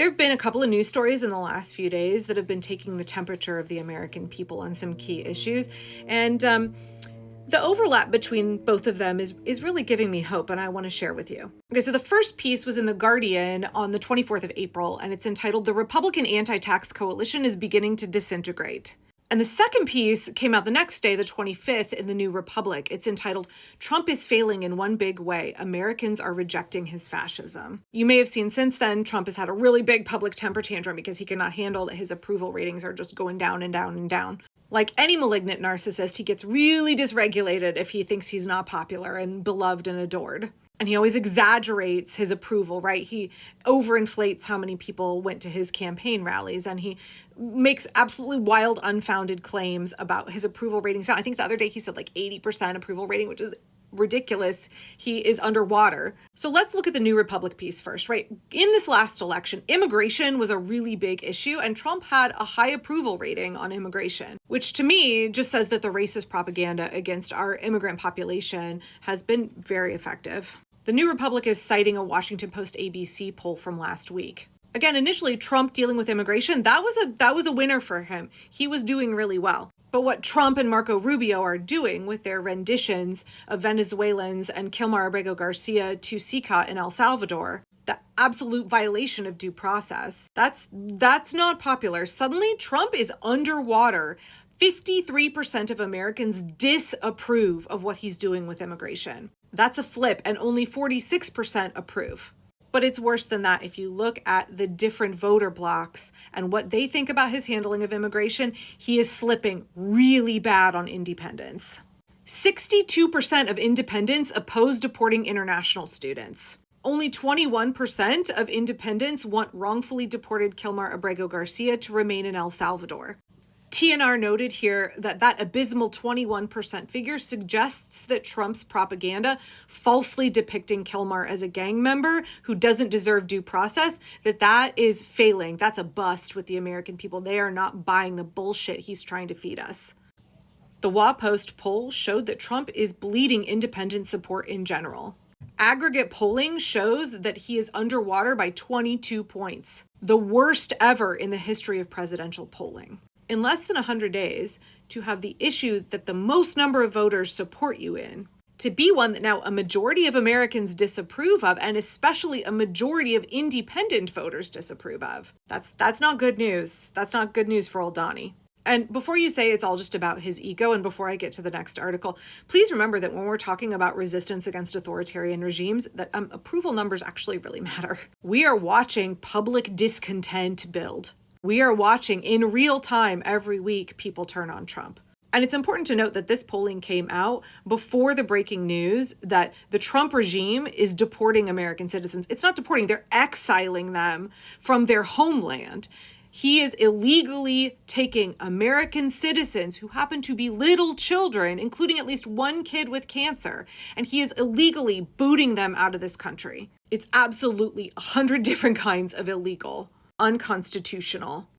There have been a couple of news stories in the last few days that have been taking the temperature of the American people on some key issues. And the overlap between both of them is really giving me hope, and I want to share with you. Okay, so the first piece was in The Guardian on the 24th of April, and it's entitled "The Republican Anti-Tax Coalition is Beginning to Disintegrate." And the second piece came out the next day, the 25th, in the New Republic. It's entitled "Trump is Failing in One Big Way. Americans are Rejecting His Fascism." You may have seen since then, Trump has had a really big public temper tantrum because he cannot handle that his approval ratings are just going down and down and down. Like any malignant narcissist, he gets really dysregulated if he thinks he's not popular and beloved and adored. And he always exaggerates his approval, right? He overinflates how many people went to his campaign rallies, and he makes absolutely wild, unfounded claims about his approval ratings. Now, I think the other day he said like 80% approval rating, which is ridiculous. He is underwater. So let's look at the New Republic piece first, right? In this last election, immigration was a really big issue, and Trump had a high approval rating on immigration, which to me just says that the racist propaganda against our immigrant population has been very effective. The New Republic is citing a Washington Post ABC poll from last week. Again, initially, Trump dealing with immigration, that was a winner for him. He was doing really well. But what Trump and Marco Rubio are doing with their renditions of Venezuelans and Kilmar Abrego Garcia to CICA in El Salvador, the absolute violation of due process, that's not popular. Suddenly, Trump is underwater. 53% of Americans disapprove of what he's doing with immigration. That's a flip, and only 46% approve. But it's worse than that. If you look at the different voter blocks and what they think about his handling of immigration, he is slipping really bad on independents. 62% of independents oppose deporting international students. Only 21% of independents want wrongfully deported Kilmar Abrego Garcia to remain in El Salvador. TNR noted here that abysmal 21% figure suggests that Trump's propaganda, falsely depicting Kilmar as a gang member who doesn't deserve due process, that is failing. That's a bust with the American people. They are not buying the bullshit he's trying to feed us. The WaPost poll showed that Trump is bleeding independent support in general. Aggregate polling shows that he is underwater by 22 points, the worst ever in the history of presidential polling. In less than 100 days, to have the issue that the most number of voters support you in, to be one that now a majority of Americans disapprove of, and especially a majority of independent voters disapprove of. That's not good news. That's not good news for old Donnie. And before you say it's all just about his ego, and before I get to the next article, please remember that when we're talking about resistance against authoritarian regimes, that approval numbers actually really matter. We are watching public discontent build. We are watching in real time every week people turn on Trump. And it's important to note that this polling came out before the breaking news that the Trump regime is deporting American citizens. It's not deporting, they're exiling them from their homeland. He is illegally taking American citizens who happen to be little children, including at least one kid with cancer, and he is illegally booting them out of this country. It's absolutely 100 different kinds of illegal. Unconstitutional.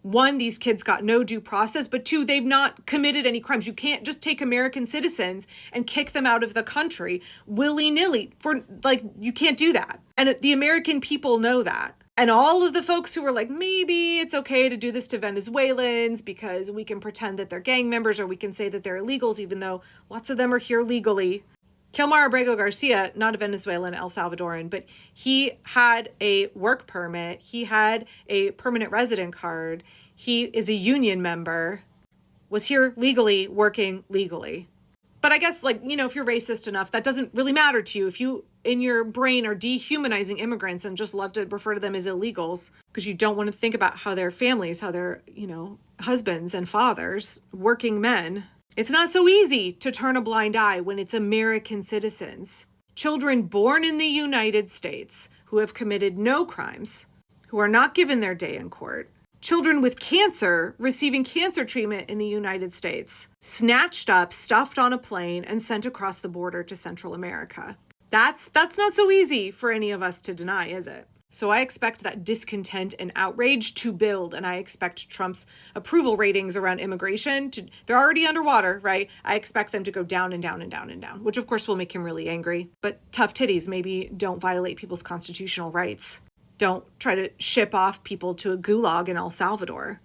One, these kids got no due process, but two, they've not committed any crimes. You can't just take American citizens and kick them out of the country willy-nilly. You can't do that. And the American people know that. And all of the folks who were like, maybe it's okay to do this to Venezuelans because we can pretend that they're gang members or we can say that they're illegals, even though lots of them are here legally. Kilmar Abrego Garcia, not a Venezuelan, El Salvadoran, but he had a work permit. He had a permanent resident card. He is a union member, was here legally, working legally. But I guess, if you're racist enough, that doesn't really matter to you. If you, in your brain, are dehumanizing immigrants and just love to refer to them as illegals because you don't want to think about how their families, how their, husbands and fathers, working men. It's not so easy to turn a blind eye when it's American citizens, children born in the United States who have committed no crimes, who are not given their day in court, children with cancer receiving cancer treatment in the United States, snatched up, stuffed on a plane, and sent across the border to Central America. That's not so easy for any of us to deny, is it? So I expect that discontent and outrage to build, and I expect Trump's approval ratings around immigration they're already underwater, right? I expect them to go down and down and down and down, which of course will make him really angry. But tough titties, maybe don't violate people's constitutional rights. Don't try to ship off people to a gulag in El Salvador.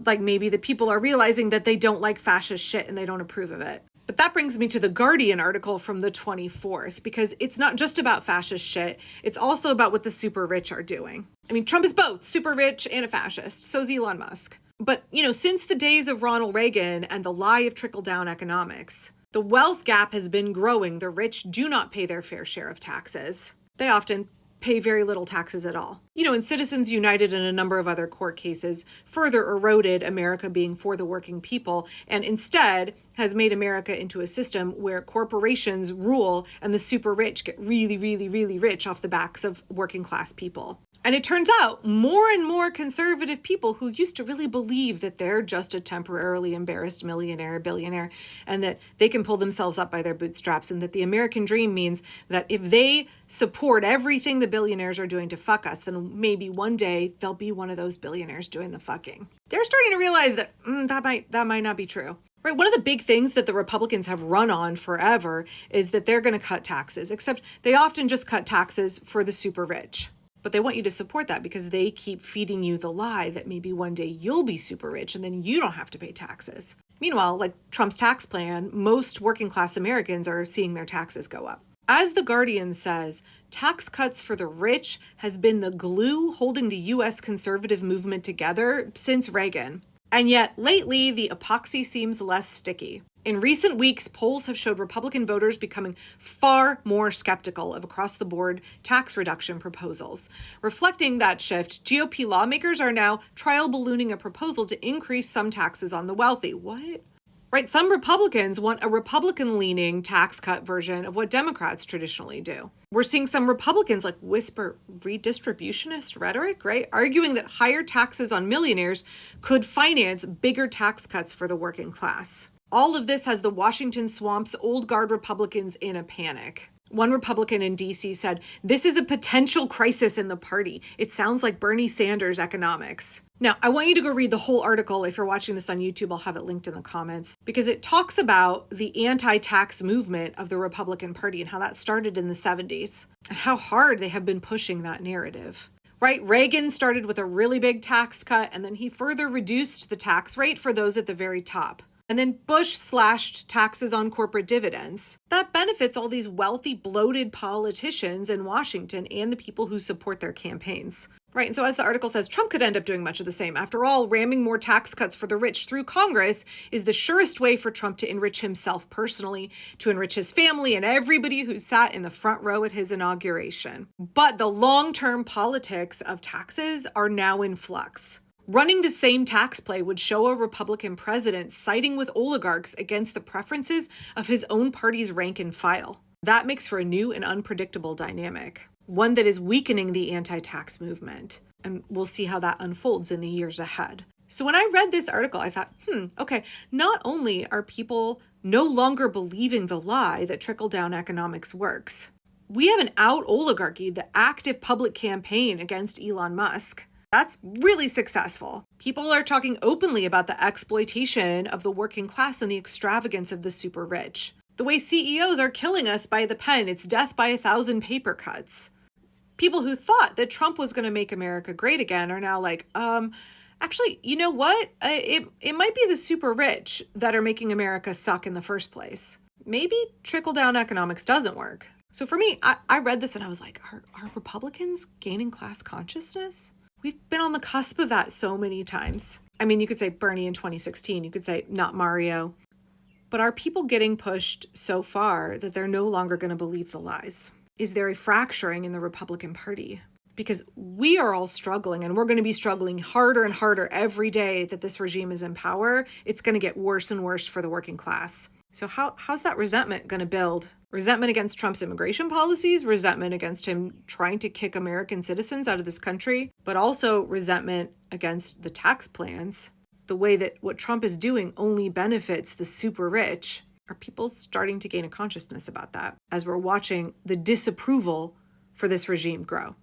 Like maybe the people are realizing that they don't like fascist shit and they don't approve of it. But that brings me to the Guardian article from the 24th, because it's not just about fascist shit. It's also about what the super rich are doing. I mean, Trump is both super rich and a fascist. So's Elon Musk. But, since the days of Ronald Reagan and the lie of trickle-down economics, the wealth gap has been growing. The rich do not pay their fair share of taxes. They often pay very little taxes at all. And Citizens United and a number of other court cases further eroded America being for the working people, and instead has made America into a system where corporations rule and the super rich get really, really, really rich off the backs of working class people. And it turns out more and more conservative people who used to really believe that they're just a temporarily embarrassed millionaire, billionaire, and that they can pull themselves up by their bootstraps, and that the American dream means that if they support everything the billionaires are doing to fuck us, then maybe one day they'll be one of those billionaires doing the fucking. They're starting to realize that that might not be true. Right, one of the big things that the Republicans have run on forever is that they're going to cut taxes, except they often just cut taxes for the super rich. But they want you to support that because they keep feeding you the lie that maybe one day you'll be super rich and then you don't have to pay taxes. Meanwhile, like Trump's tax plan, most working class Americans are seeing their taxes go up. As The Guardian says, tax cuts for the rich has been the glue holding the U.S. conservative movement together since Reagan. And yet, lately, the epoxy seems less sticky. In recent weeks, polls have showed Republican voters becoming far more skeptical of across-the-board tax reduction proposals. Reflecting that shift, GOP lawmakers are now trial ballooning a proposal to increase some taxes on the wealthy. What? Right, some Republicans want a Republican-leaning tax cut version of what Democrats traditionally do. We're seeing some Republicans whisper redistributionist rhetoric, right? Arguing that higher taxes on millionaires could finance bigger tax cuts for the working class. All of this has the Washington swamp's old guard Republicans in a panic. One Republican in D.C. said, "This is a potential crisis in the party. It sounds like Bernie Sanders economics." Now, I want you to go read the whole article. If you're watching this on YouTube, I'll have it linked in the comments, because it talks about the anti-tax movement of the Republican Party and how that started in the 70s and how hard they have been pushing that narrative. Right? Reagan started with a really big tax cut, and then he further reduced the tax rate for those at the very top. And then Bush slashed taxes on corporate dividends. That benefits all these wealthy, bloated politicians in Washington and the people who support their campaigns. Right, and so as the article says, Trump could end up doing much of the same. After all, ramming more tax cuts for the rich through Congress is the surest way for Trump to enrich himself personally, to enrich his family and everybody who sat in the front row at his inauguration. But the long-term politics of taxes are now in flux. Running the same tax play would show a Republican president siding with oligarchs against the preferences of his own party's rank and file. That makes for a new and unpredictable dynamic, one that is weakening the anti-tax movement. And we'll see how that unfolds in the years ahead. So when I read this article, I thought, okay, not only are people no longer believing the lie that trickle-down economics works, we have an out oligarchy, the active public campaign against Elon Musk. That's really successful. People are talking openly about the exploitation of the working class and the extravagance of the super rich. The way CEOs are killing us by the pen, it's death by 1,000 paper cuts. People who thought that Trump was going to make America great again are now like, actually, you know what? It might be the super rich that are making America suck in the first place. Maybe trickle-down economics doesn't work. So for me, I read this and I was like, are Republicans gaining class consciousness? We've been on the cusp of that so many times. I mean, you could say Bernie in 2016, you could say not Mario. But are people getting pushed so far that they're no longer going to believe the lies? Is there a fracturing in the Republican Party? Because we are all struggling, and we're going to be struggling harder and harder every day that this regime is in power. It's going to get worse and worse for the working class. So how's that resentment going to build? Resentment against Trump's immigration policies, resentment against him trying to kick American citizens out of this country, but also resentment against the tax plans. The way that what Trump is doing only benefits the super rich. Are people starting to gain a consciousness about that as we're watching the disapproval for this regime grow?